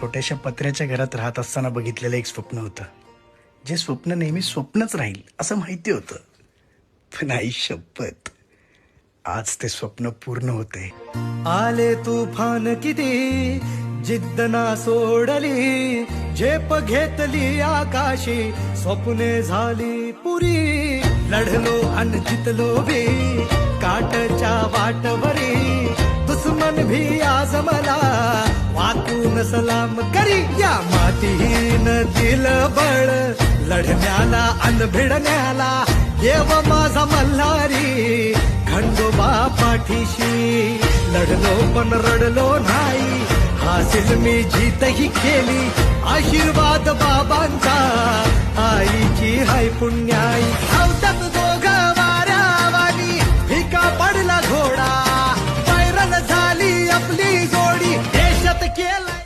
छोट्याशा पत्र्याच्या घरात राहत असताना बघितलेलं एक स्वप्न होतं. जे स्वप्न नेहमी स्वप्नच राहील असं माहिती होतं. पण आई शपथ, आज ते स्वप्न पूर्ण होते. आले तुफान किती जिद्द ना सोडली, झेप घेतली आकाशी, स्वप्ने झाली पुरी. लढलो अन जितलो बी काटच्या वाटवरी, दुश्मन भी आज मला वाकून सलाम करी. या मातीन दिलं बळ लढण्याला अन भिडण्याला, देव माझा मल्हारी खंडोबा पाठीशी. लढलो पण रडलो नाही, हासिल मी जीतही केली, आशीर्वाद बाबांचा आईची हाय पुण्याई. धावतात दोघं वाऱ्यावानी, फिका पडला घोडा, पैरण झाली आपली जोडी, देशात केला